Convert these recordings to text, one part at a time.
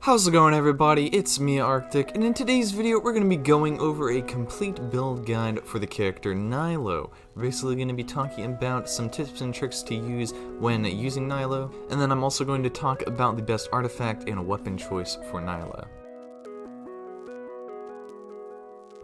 How's it going, everybody? It's me, Arctic, and in today's video we're going to be going over a complete build guide for the character Nilou. We're basically going to be talking about some tips and tricks to use when using Nilou, and then I'm also going to talk about the best artifact and weapon choice for Nilou.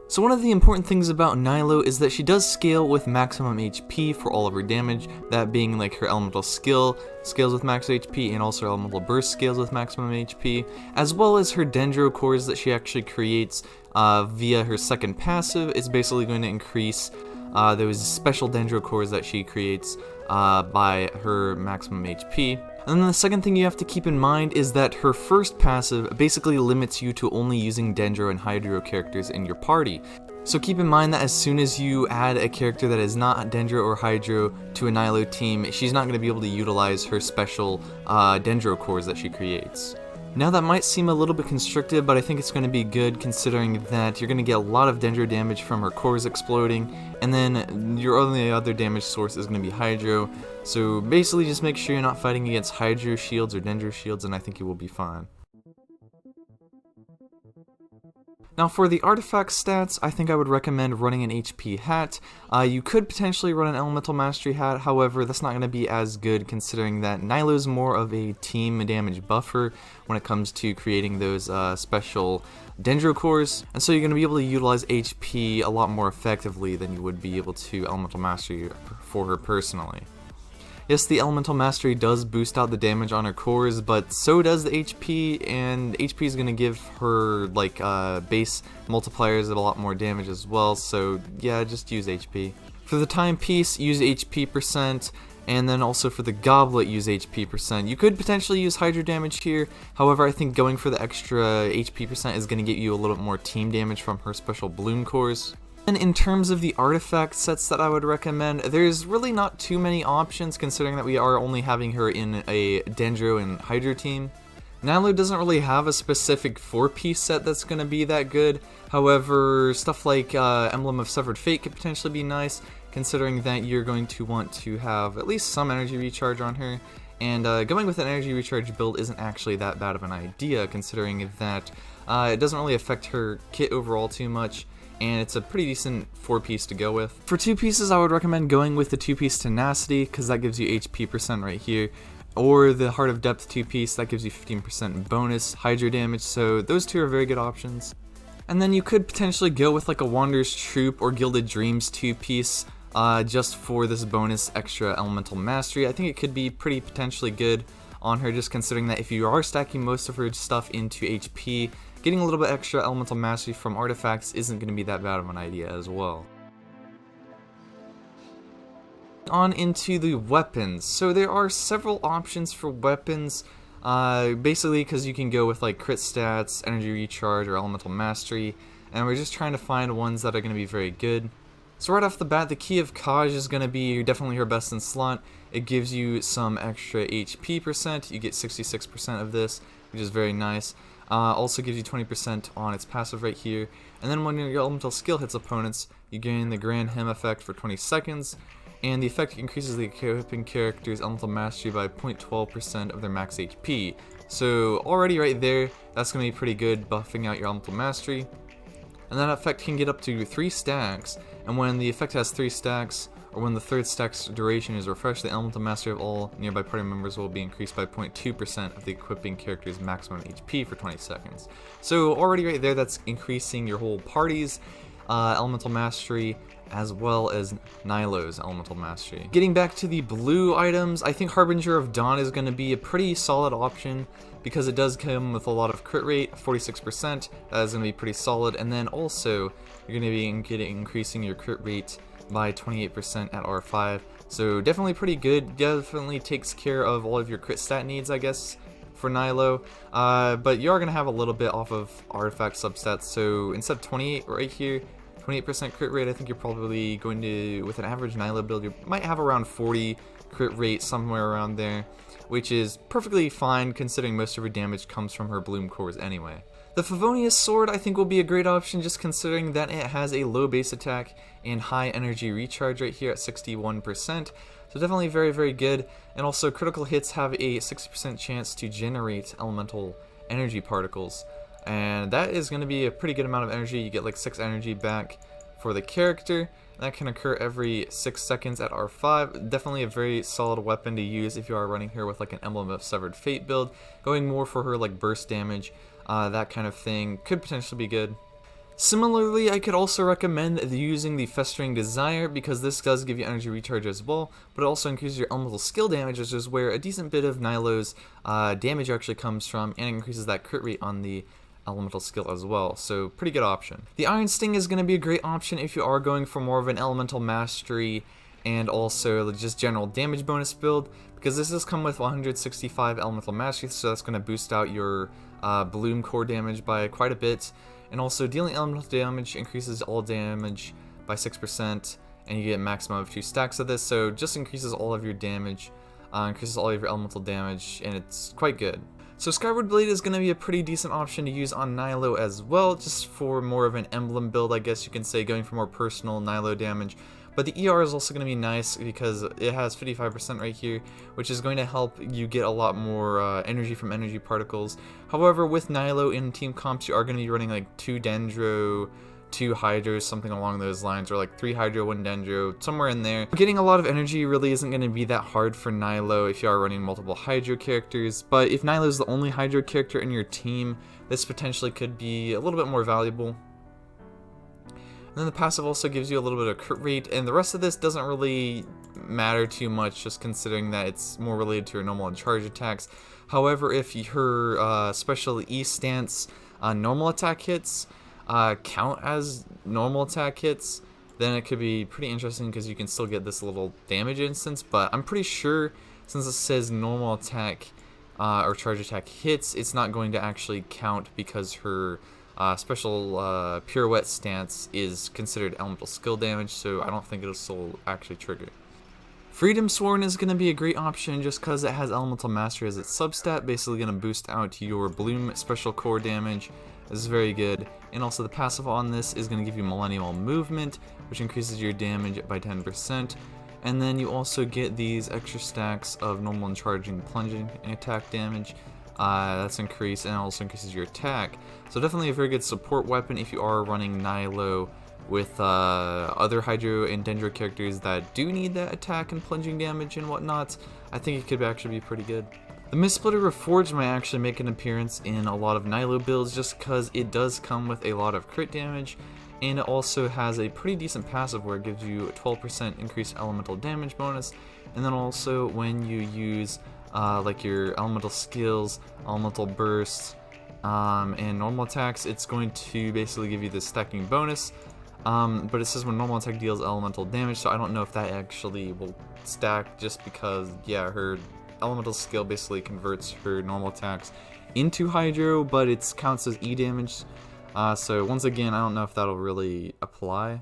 So one of the important things about Nilou is that she does scale with maximum HP for all of her damage, that being like her elemental skill scales with max HP and also her elemental burst scales with maximum HP, as well as her dendro cores that she actually creates via her second passive. It's basically going to increase those special dendro cores that she creates by her maximum HP. And then the second thing you have to keep in mind is that her first passive basically limits you to only using Dendro and Hydro characters in your party. So keep in mind that as soon as you add a character that is not Dendro or Hydro to a Nilou team, she's not going to be able to utilize her special Dendro cores that she creates. Now that might seem a little bit constricted, but I think it's going to be good considering that you're going to get a lot of Dendro damage from her cores exploding, and then your only other damage source is going to be Hydro. So basically just make sure you're not fighting against Hydro shields or Dendro shields, and I think you will be fine. Now for the artifact stats, I think I would recommend running an HP hat. You could potentially run an Elemental Mastery hat, however that's not going to be as good considering that Nilou is more of a team damage buffer when it comes to creating those special Dendro cores, and so you're going to be able to utilize HP a lot more effectively than you would be able to Elemental Mastery for her personally. Yes, the Elemental Mastery does boost out the damage on her cores, but so does the HP, and HP is going to give her like base multipliers a lot more damage as well, so yeah, just use HP. For the timepiece, use HP %, and then also for the goblet, use HP %. You could potentially use Hydro damage here, however I think going for the extra HP % is going to get you a little bit more team damage from her special bloom cores. And in terms of the artifact sets that I would recommend, there's really not too many options considering that we are only having her in a Dendro and Hydro team. Nilou doesn't really have a specific 4-piece set that's going to be that good, however stuff like Emblem of Severed Fate could potentially be nice considering that you're going to want to have at least some energy recharge on her, and going with an energy recharge build isn't actually that bad of an idea considering that it doesn't really affect her kit overall too much, and it's a pretty decent 4-piece to go with. For 2 pieces, I would recommend going with the 2-piece Tenacity, because that gives you HP % right here, or the Heart of Depth 2-piece, that gives you 15% bonus Hydro damage, so those 2 are very good options. And then you could potentially go with like a Wanderer's Troop or Gilded Dreams 2-piece, just for this bonus extra Elemental Mastery. I think it could be pretty potentially good on her, just considering that if you are stacking most of her stuff into HP, getting a little bit extra Elemental Mastery from artifacts isn't going to be that bad of an idea as well. On into the weapons. So there are several options for weapons, basically because you can go with like crit stats, energy recharge, or Elemental Mastery, and we're just trying to find ones that are going to be very good. So right off the bat, the Key of Kaj is going to be definitely her best in slot. It gives you some extra HP %. You get 66% of this, which is very nice. Also gives you 20% on its passive right here. And then when your elemental skill hits opponents, you gain the Grand Hem effect for 20 seconds. And the effect increases the equipping character's elemental mastery by 0.12% of their max HP. So already right there, that's going to be pretty good, buffing out your elemental mastery. And that effect can get up to 3 stacks. And when the effect has 3 stacks, or when the 3rd stack's duration is refreshed, the elemental mastery of all nearby party members will be increased by 0.2% of the equipping character's maximum HP for 20 seconds. So already right there, that's increasing your whole party's elemental mastery, as well as Nilou's elemental mastery. Getting back to the blue items, I think Harbinger of Dawn is going to be a pretty solid option because it does come with a lot of crit rate, 46%. That is going to be pretty solid, and then also you're going to be increasing your crit rate by 28% at R5, so definitely pretty good. Definitely takes care of all of your crit stat needs, I guess, for Nilou, but you are going to have a little bit off of artifact substats, so instead of 28 right here, 28% crit rate, I think you're probably going to, with an average Nilou build, you might have around 40 crit rate, somewhere around there, which is perfectly fine considering most of her damage comes from her bloom cores anyway. The Favonius Sword I think will be a great option just considering that it has a low base attack and high energy recharge right here at 61%. So definitely very, very good. And also critical hits have a 60% chance to generate elemental energy particles, and that is going to be a pretty good amount of energy. You get like 6 energy back for the character. That can occur every 6 seconds at R5. Definitely a very solid weapon to use if you are running her with like an Emblem of Severed Fate build. Going more for her like burst damage, that kind of thing could potentially be good. Similarly, I could also recommend using the Festering Desire, because this does give you energy recharge as well, but it also increases your elemental skill damage, which is where a decent bit of Nilou's damage actually comes from, and increases that crit rate on the elemental skill as well, so pretty good option. The Iron Sting is going to be a great option if you are going for more of an elemental mastery and also just general damage bonus build, because this does come with 165 elemental mastery, so that's going to boost out your Bloom core damage by quite a bit. And also, dealing elemental damage increases all damage by 6%, and you get a maximum of 2 stacks of this, so just increases all of your damage, increases all of your elemental damage, and it's quite good. So Skyward Blade is going to be a pretty decent option to use on Nilou as well, just for more of an emblem build, I guess you can say, going for more personal Nilou damage. But the ER is also going to be nice because it has 55% right here, which is going to help you get a lot more energy from energy particles. However, with Nilou in team comps, you are going to be running like 2 dendro, 2 hydros, something along those lines, or like 3 hydro, 1 dendro, somewhere in there. Getting a lot of energy really isn't going to be that hard for Nilou if you are running multiple hydro characters, but if Nilou is the only hydro character in your team, this potentially could be a little bit more valuable. And then the passive also gives you a little bit of crit rate, and the rest of this doesn't really matter too much, just considering that it's more related to your normal and charge attacks. However, if her special E stance normal attack hits count as normal attack hits, then it could be pretty interesting because you can still get this little damage instance. But I'm pretty sure, since it says normal attack or charge attack hits, it's not going to actually count because her special pirouette stance is considered elemental skill damage, so I don't think it'll still actually trigger. Freedom Sworn is going to be a great option just because it has elemental mastery as its substat, basically going to boost out your Bloom special core damage. This is very good. And also the passive on this is going to give you Millennial Movement, which increases your damage by 10%. And then you also get these extra stacks of normal and charging plunging attack damage. That's increased, and it also increases your attack. So definitely a very good support weapon if you are running Nilou with other Hydro and Dendro characters that do need that attack and plunging damage and whatnot. I think it could actually be pretty good. The Mistsplitter Reforged might actually make an appearance in a lot of Nilou builds just because it does come with a lot of crit damage, and it also has a pretty decent passive where it gives you a 12% increased elemental damage bonus, and then also when you use like your elemental skills, elemental bursts, and normal attacks, it's going to basically give you this stacking bonus. But it says when normal attack deals elemental damage, so I don't know if that actually will stack, just because, yeah, her elemental skill basically converts her normal attacks into Hydro, but it counts as E damage. So once again, I don't know if that'll really apply.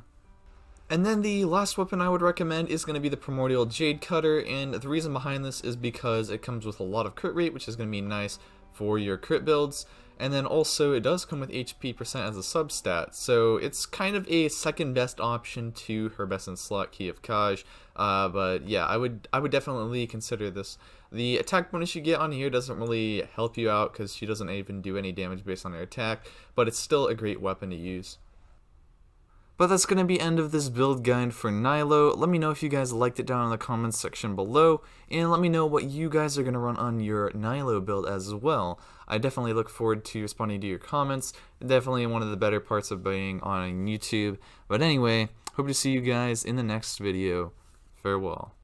And then the last weapon I would recommend is going to be the Primordial Jade Cutter, and the reason behind this is because it comes with a lot of crit rate, which is going to be nice for your crit builds, and then also it does come with HP percent as a substat, so it's kind of a second best option to her best in slot, Key of Kaj. But yeah, I would definitely consider this. The attack bonus you get on here doesn't really help you out because she doesn't even do any damage based on her attack, but it's still a great weapon to use. But that's going to be end of this build guide for Nilou. Let me know if you guys liked it down in the comments section below, and let me know what you guys are going to run on your Nilou build as well. I definitely look forward to responding to your comments. Definitely one of the better parts of being on YouTube. But anyway, hope to see you guys in the next video. Farewell.